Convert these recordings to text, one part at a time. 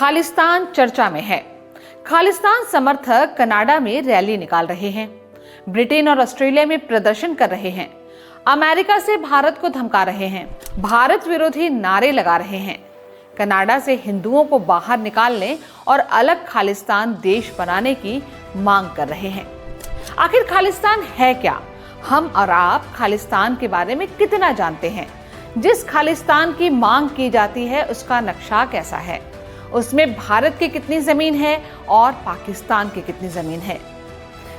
खालिस्तान चर्चा में है। खालिस्तान समर्थक कनाडा में रैली निकाल रहे हैं, ब्रिटेन और ऑस्ट्रेलिया में प्रदर्शन कर रहे हैं, अमेरिका से भारत को धमका रहे हैं, भारत विरोधी नारे लगा रहे हैं, कनाडा से हिंदुओं को बाहर निकालने और अलग खालिस्तान देश बनाने की मांग कर रहे हैं। आखिर खालिस्तान है क्या? हम और आप खालिस्तान के बारे में कितना जानते हैं? जिस खालिस्तान की मांग की जाती है उसका नक्शा कैसा है? उसमें भारत की कितनी जमीन है और पाकिस्तान की कितनी जमीन है?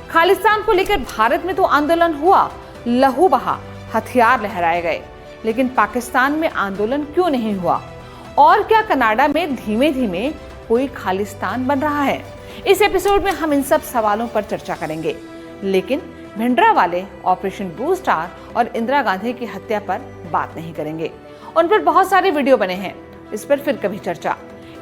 खालिस्तान को लेकर भारत में तो आंदोलन हुआ, लहू बहा, हथियार लहराए गए, लेकिन पाकिस्तान में आंदोलन क्यों नहीं हुआ? और क्या कनाडा में धीमे धीमे कोई खालिस्तान बन रहा है? इस एपिसोड में हम इन सब सवालों पर चर्चा करेंगे, लेकिन भिंडरावाले, ऑपरेशन ब्लू स्टार और इंदिरा गांधी की हत्या पर बात नहीं करेंगे। उन पर बहुत सारे वीडियो बने हैं, इस पर फिर कभी चर्चा।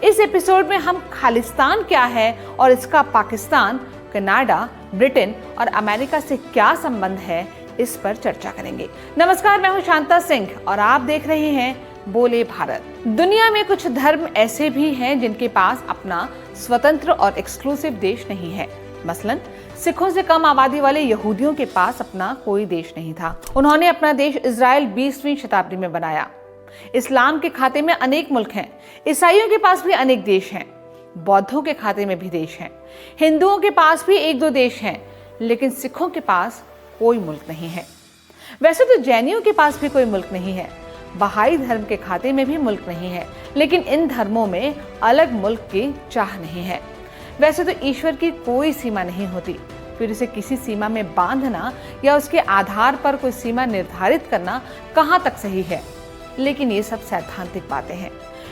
इस एपिसोड में हम खालिस्तान क्या है और इसका पाकिस्तान, कनाडा, ब्रिटेन और अमेरिका से क्या संबंध है, इस पर चर्चा करेंगे। नमस्कार, मैं हूं शांता सिंह और आप देख रहे हैं बोले भारत। दुनिया में कुछ धर्म ऐसे भी हैं जिनके पास अपना स्वतंत्र और एक्सक्लूसिव देश नहीं है। मसलन सिखों से कम आबादी वाले यहूदियों के पास अपना कोई देश नहीं था। उन्होंने अपना देश इजराइल 20वीं शताब्दी में बनाया। इस्लाम के खाते में अनेक मुल्क हैं, ईसाइयों के पास भी अनेक देश हैं, बौद्धों के खाते में भी देश हैं, हिंदुओं के पास भी एक दो देश हैं, लेकिन सिखों के पास कोई मुल्क नहीं है। वैसे तो जैनियों के पास भी कोई मुल्क नहीं है, बहाई धर्म के खाते में भी मुल्क नहीं है, लेकिन इन धर्मों में अलग मुल्क की चाह नहीं है। वैसे तो ईश्वर की कोई सीमा नहीं होती, फिर उसे किसी सीमा में बांधना या उसके आधार पर कोई सीमा निर्धारित करना कहाँ तक सही है? लेकिन ये सब सैद्धांतिक बातें हैं।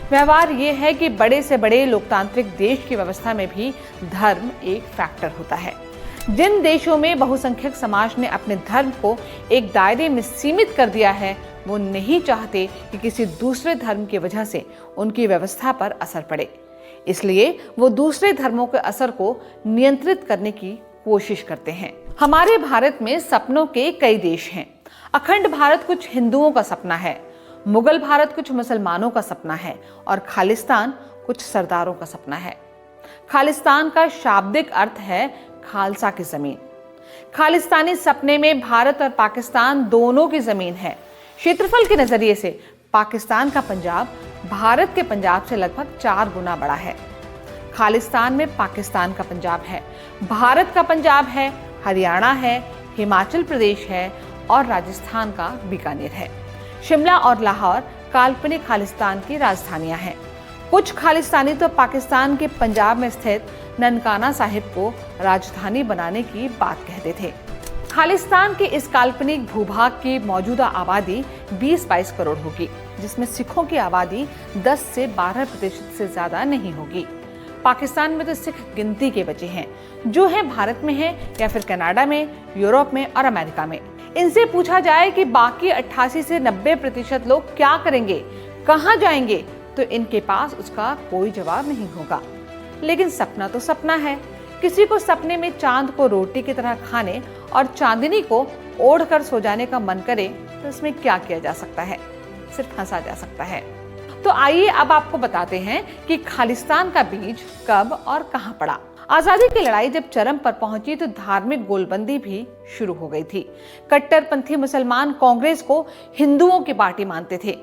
व्यवहार ये है कि बड़े से बड़े लोकतांत्रिक देश की व्यवस्था में भी धर्म एक फैक्टर होता है। जिन देशों में बहुसंख्यक समाज ने अपने धर्म को एक दायरे में सीमित कर दिया है, वो नहीं चाहते कि किसी दूसरे धर्म की वजह से उनकी व्यवस्था पर असर पड़े, इसलिए वो दूसरे धर्मों के असर को नियंत्रित करने की कोशिश करते हैं। हमारे भारत में सपनों के कई देश हैं। अखंड भारत कुछ हिंदुओं का सपना है, मुगल भारत कुछ मुसलमानों का सपना है और खालिस्तान कुछ सरदारों का सपना है। खालिस्तान का शाब्दिक अर्थ है खालसा की जमीन। खालिस्तानी सपने में भारत और पाकिस्तान दोनों की जमीन है। क्षेत्रफल के नजरिए से पाकिस्तान का पंजाब भारत के पंजाब से लगभग 4 गुना बड़ा है। खालिस्तान में पाकिस्तान का पंजाब है, भारत का पंजाब है, हरियाणा है, हिमाचल प्रदेश है और राजस्थान का बीकानेर है। शिमला और लाहौर काल्पनिक खालिस्तान की राजधानियां हैं। कुछ खालिस्तानी तो पाकिस्तान के पंजाब में स्थित ननकाना साहिब को राजधानी बनाने की बात कहते थे। खालिस्तान के इस काल्पनिक भूभाग की मौजूदा आबादी 20-22 करोड़ होगी, जिसमें सिखों की आबादी 10 से 12% से ज्यादा नहीं होगी। पाकिस्तान में तो सिख गिनती के बचे हैं, जो है भारत में है या फिर कनाडा में, यूरोप में और अमेरिका में। इनसे पूछा जाए कि बाकी 88 से 90% लोग क्या करेंगे, कहाँ जाएंगे, तो इनके पास उसका कोई जवाब नहीं होगा। लेकिन सपना तो सपना है। किसी को सपने में चांद को रोटी की तरह खाने और चांदनी को ओढ़ कर सो जाने का मन करे तो इसमें क्या किया जा सकता है? सिर्फ हंसा जा सकता है। तो आइए अब आपको बताते हैं कि खालिस्तान का बीज कब और कहां पड़ा। आजादी की लड़ाई जब चरम पर पहुंची तो धार्मिक गोलबंदी भी शुरू हो गई थी। कट्टरपंथी मुसलमान कांग्रेस को हिंदुओं की पार्टी मानते थे।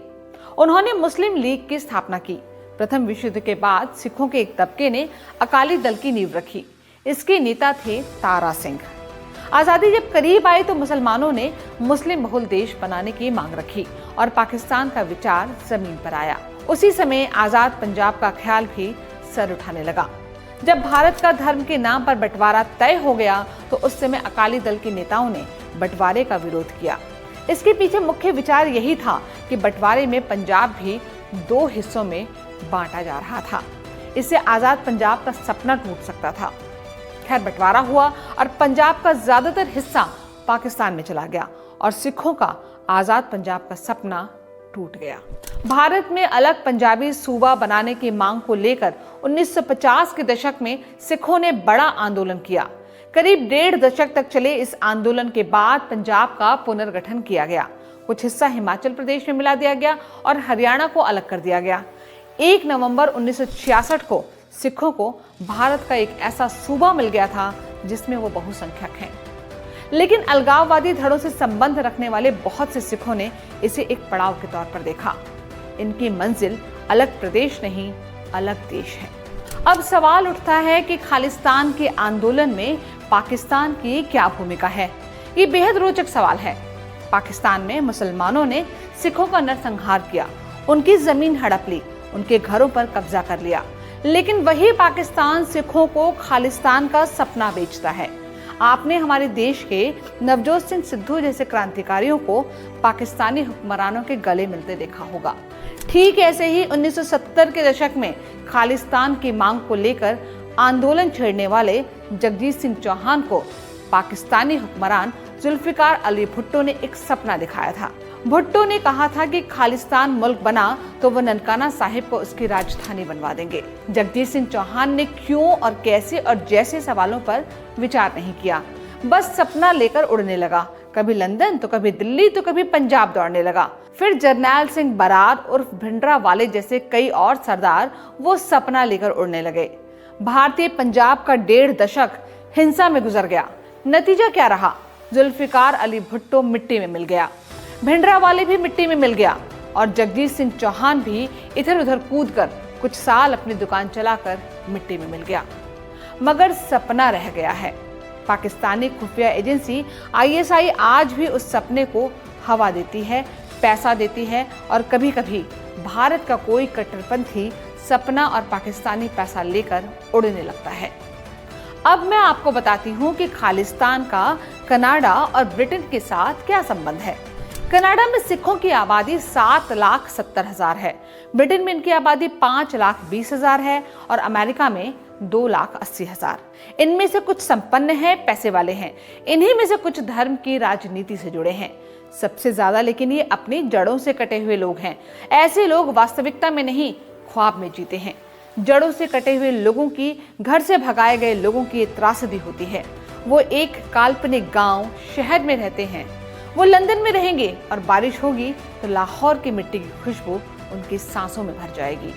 उन्होंने मुस्लिम लीग की स्थापना की। प्रथम विश्व युद्ध के बाद सिखों के एक तबके ने अकाली दल की नींव रखी। इसके नेता थे तारा सिंह। आजादी जब करीब आई तो मुसलमानों ने मुस्लिम बहुल देश बनाने की मांग रखी और पाकिस्तान का विचार जमीन पर आया। उसी समय आजाद पंजाब का ख्याल भी सर उठाने लगा। जब भारत का धर्म के नाम पर बंटवारा तय हो गया तो उस समय अकाली दल के नेताओं ने बंटवारे का विरोध किया। इसके पीछे मुख्य विचार यही था कि बंटवारे में पंजाब भी 2 हिस्सों में बांटा जा रहा था। इससे आजाद पंजाब का सपना टूट सकता था। खैर, बंटवारा हुआ और पंजाब का ज्यादातर हिस्सा पाकिस्तान में चला गया और सिखों का आजाद पंजाब का सपना टूट गया। भारत में अलग पंजाबी सूबा बनाने की मांग को लेकर 1950 के दशक में सिखों ने बड़ा आंदोलन किया। करीब 1.5 दशक तक चले इस आंदोलन के बाद पंजाब का पुनर्गठन किया गया। कुछ हिस्सा हिमाचल प्रदेश में मिला दिया गया और हरियाणा को अलग कर दिया गया। 1 नवंबर 1966 को सिखों को भारत का एक ऐसा सूबा मिल गया था जिसमें वो बहुसंख्यक हैं। लेकिन अलगाववादी धड़ों से संबंध रखने वाले बहुत से सिखों ने इसे एक पड़ाव के तौर पर देखा। इनकी मंजिल अलग प्रदेश नहीं, अलग देश है। अब सवाल उठता है कि खालिस्तान के आंदोलन में पाकिस्तान की क्या भूमिका है। ये बेहद रोचक सवाल है। पाकिस्तान में मुसलमानों ने सिखों का नरसंहार किया, उनकी जमीन हड़प ली, उनके घरों पर कब्जा कर लिया। लेकिन वही पाकिस्तान सिखों को खालिस्तान का सपना बेचता है। आपने हमारे देश के नवजोत सिंह सिद्धू जैसे क्रांतिकारियों को पाकिस्तानी हुक्मरानों के गले मिलते देखा होगा। ठीक ऐसे ही 1970 के दशक में खालिस्तान की मांग को लेकर आंदोलन छेड़ने वाले जगजीत सिंह चौहान को पाकिस्तानी हुक्मरान जुल्फिकार अली भुट्टो ने एक सपना दिखाया था। भुट्टो ने कहा था कि खालिस्तान मुल्क बना तो वो ननकाना साहिब को उसकी राजधानी बनवा देंगे। जगजीत सिंह चौहान ने क्यों और कैसे और जैसे सवालों पर विचार नहीं किया, बस सपना लेकर उड़ने लगा। कभी लंदन तो कभी दिल्ली तो कभी पंजाब दौड़ने लगा। फिर जरनैल सिंह बरार उर्फ भिंडरावाले जैसे कई और सरदार वो सपना लेकर उड़ने लगे। भारतीय पंजाब का 1.5 दशक हिंसा में गुजर गया। नतीजा क्या रहा? जुल्फिकार अली भुट्टो मिट्टी में मिल गया, भिंडरावाले भी मिट्टी में मिल गया और जगजीत सिंह चौहान भी इधर उधर कूदकर कुछ साल अपनी दुकान चलाकर मिट्टी में मिल गया। मगर सपना रह गया है। पाकिस्तानी खुफिया एजेंसी ISI आज भी उस सपने को हवा देती है, पैसा देती है और कभी कभी भारत का कोई कट्टरपंथी सपना और पाकिस्तानी पैसा लेकर उड़ने लगता है। अब मैं आपको बताती हूँ कि खालिस्तान का कनाडा और ब्रिटेन के साथ क्या संबंध है। कनाडा में सिखों की आबादी 7,70,000 है, ब्रिटेन में इनकी आबादी 5,20,000 है और अमेरिका में 2,80,000। इनमें से कुछ संपन्न हैं, पैसे वाले हैं, इन्हीं में से कुछ धर्म की राजनीति से जुड़े हैं। सबसे ज्यादा लेकिन ये अपनी जड़ों से कटे हुए लोग हैं। ऐसे लोग वास्तविकता में नहीं, ख्वाब में जीते हैं। जड़ों से कटे हुए लोगों की, घर से भगाए गए लोगों की त्रासदी होती है। वो एक काल्पनिक गांव, शहर में रहते हैं। वो लंदन में रहेंगे और बारिश होगी तो लाहौर की मिट्टी की खुशबू उनकी सांसों में भर जाएगी।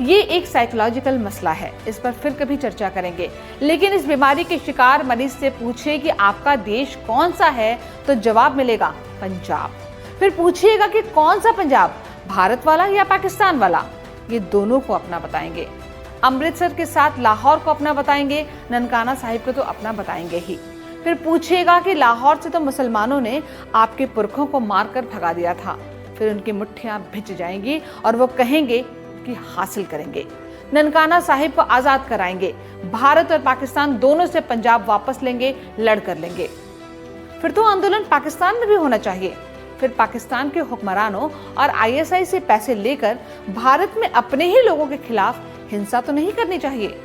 ये एक साइकोलॉजिकल मसला है, इस पर फिर कभी चर्चा करेंगे। लेकिन इस बीमारी के शिकार मरीज से पूछिए कि आपका देश कौन सा है तो जवाब मिलेगा पंजाब। फिर पूछिएगा कि कौन सा पंजाब, भारत वाला या पाकिस्तान वाला? ये दोनों को अपना बताएंगे। अमृतसर के साथ लाहौर को अपना बताएंगे, ननकाना साहिब को तो अपना बताएंगे ही। फिर पूछिएगा कि लाहौर से तो मुसलमानों ने आपके पुरखों को मारकर भगा दिया था। फिर उनकी मुट्ठियां भिज जाएंगी और वो कहेंगे कि हासिल करेंगे, ननकाना साहिब को आजाद कराएंगे, भारत और पाकिस्तान दोनों से पंजाब वापस लेंगे, लड़ कर लेंगे। फिर तो आंदोलन पाकिस्तान में भी होना चाहिए। फिर पाकिस्तान के हुक्मरानों और ISI से पैसे लेकर भारत में अपने ही लोगों के खिलाफ हिंसा तो नहीं करनी चाहिए।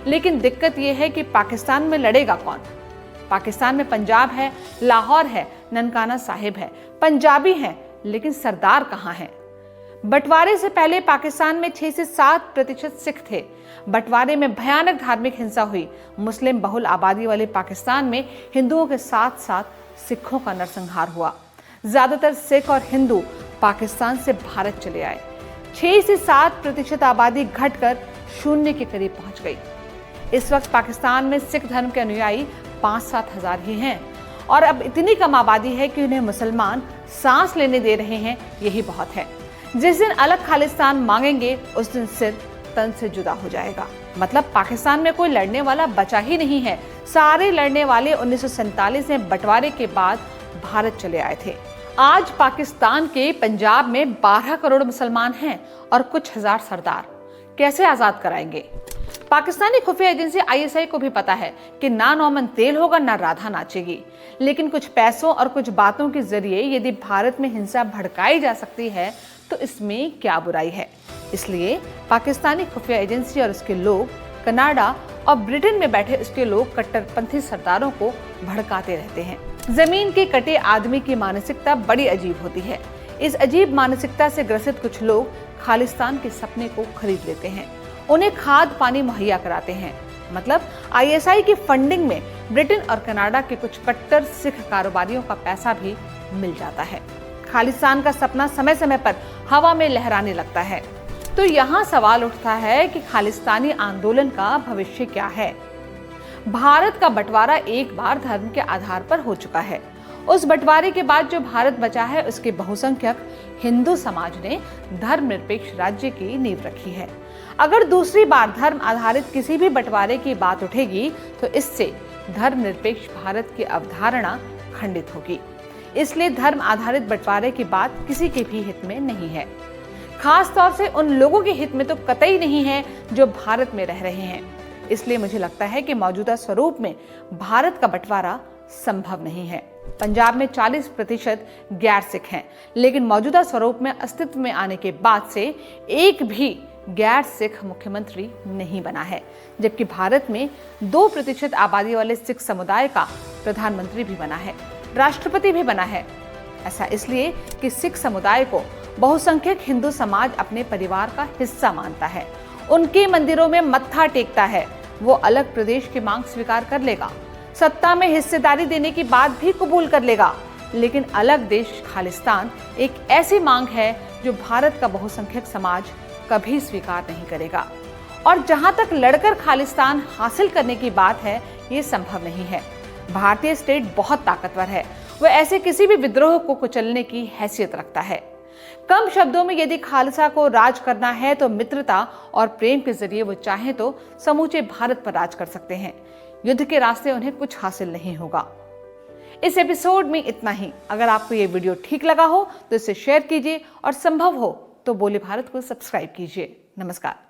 लेकिन दिक्कत यह है कि पाकिस्तान में लड़ेगा कौन? पाकिस्तान में पंजाब है, लाहौर है, ननकाना साहिब है, पंजाबी हैं, लेकिन सरदार कहाँ हैं? बंटवारे से पहले पाकिस्तान में 6 से 7% सिख थे। बंटवारे में भयानक धार्मिक हिंसा हुई। मुस्लिम बहुल आबादी वाले पाकिस्तान में हिंदुओं के साथ साथ सिखों का नरसंहार हुआ। ज्यादातर सिख और हिंदू पाकिस्तान से भारत चले आए। 6 से 7% आबादी घटकर 0 के करीब पहुंच गई। इस वक्त पाकिस्तान में सिख धर्म के अनुयायी 5-7 हजार ही हैं और अब इतनी कम आबादी है कि उन्हें मुसलमान सांस लेने दे रहे हैं, यही बहुत है। जिस दिन अलग खालिस्तान मांगेंगे उस दिन सिर तन से जुदा हो जाएगा। मतलब पाकिस्तान में कोई लड़ने वाला बचा ही नहीं है। सारे लड़ने वाले 1947 में बंटवारे के बाद भारत चले आए थे। आज पाकिस्तान के पंजाब में 12 करोड़ मुसलमान हैं और कुछ हजार सरदार। कैसे आजाद कराएंगे? पाकिस्तानी खुफिया एजेंसी ISI को भी पता है कि ना नौमन तेल होगा ना राधा नाचेगी। लेकिन कुछ पैसों और कुछ बातों के जरिए यदि भारत में हिंसा भड़काई जा सकती है तो इसमें क्या बुराई है? इसलिए पाकिस्तानी खुफिया एजेंसी और उसके लोग, कनाडा और ब्रिटेन में बैठे उसके लोग कट्टरपंथी सरदारों को भड़काते रहते हैं। जमीन के कटे आदमी की मानसिकता बड़ी अजीब होती है। इस अजीब मानसिकता से ग्रसित कुछ लोग खालिस्तान के सपने को खरीद लेते हैं, उन्हें खाद पानी मुहैया कराते हैं। मतलब ISI की फंडिंग में ब्रिटेन और कनाडा के कुछ कट्टर सिख कारोबारियों का पैसा भी मिल जाता है। खालिस्तान का सपना समय समय पर हवा में लहराने लगता है। तो यहाँ सवाल उठता है कि खालिस्तानी आंदोलन का भविष्य क्या है। भारत का बंटवारा एक बार धर्म के आधार पर हो चुका है। उस बंटवारे के बाद जो भारत बचा है उसके बहुसंख्यक हिंदू समाज ने धर्मनिरपेक्ष राज्य की नींव रखी है। अगर दूसरी बार धर्म आधारित किसी भी बंटवारे की बात उठेगी तो इससे धर्मनिरपेक्ष भारत की अवधारणा खंडित होगी। इसलिए धर्म आधारित बंटवारे की बात किसी के भी हित में नहीं है। खास तौर से उन लोगों के हित में तो कतई नहीं है जो भारत में रह रहे हैं। इसलिए मुझे लगता है कि मौजूदा स्वरूप में भारत का बंटवारा संभव नहीं है। पंजाब में 40% गैर सिख हैं, लेकिन मौजूदा स्वरूप में अस्तित्व में आने के बाद से एक भी गैर सिख मुख्यमंत्री नहीं बना है, जबकि भारत में 2% आबादी वाले सिख समुदाय का प्रधानमंत्री भी बना है, राष्ट्रपति भी बना है। ऐसा इसलिए कि सिख समुदाय को बहुसंख्यक हिंदू समाज अपने परिवार का हिस्सा मानता है, उनके मंदिरों में मत्था टेकता है। वो अलग प्रदेश की मांग स्वीकार कर लेगा, सत्ता में हिस्सेदारी देने की बात भी कबूल कर लेगा, लेकिन अलग देश खालिस्तान एक ऐसी मांग है जो भारत का बहुसंख्यक समाज कभी स्वीकार नहीं करेगा। और जहां तक लड़कर खालिस्तान हासिल करने की बात है, ये संभव नहीं है। भारतीय स्टेट बहुत ताकतवर है, वह ऐसे किसी भी विद्रोह को कुचलने की हैसियत रखता है। कम शब्दों में यदि खालसा को राज करना है तो मित्रता और प्रेम के जरिए वो चाहे तो समूचे भारत पर राज कर सकते हैं। युद्ध के रास्ते उन्हें कुछ हासिल नहीं होगा। इस एपिसोड में इतना ही। अगर आपको ये वीडियो ठीक लगा हो तो इसे शेयर कीजिए और संभव हो तो बोले भारत को सब्सक्राइब कीजिए। नमस्कार।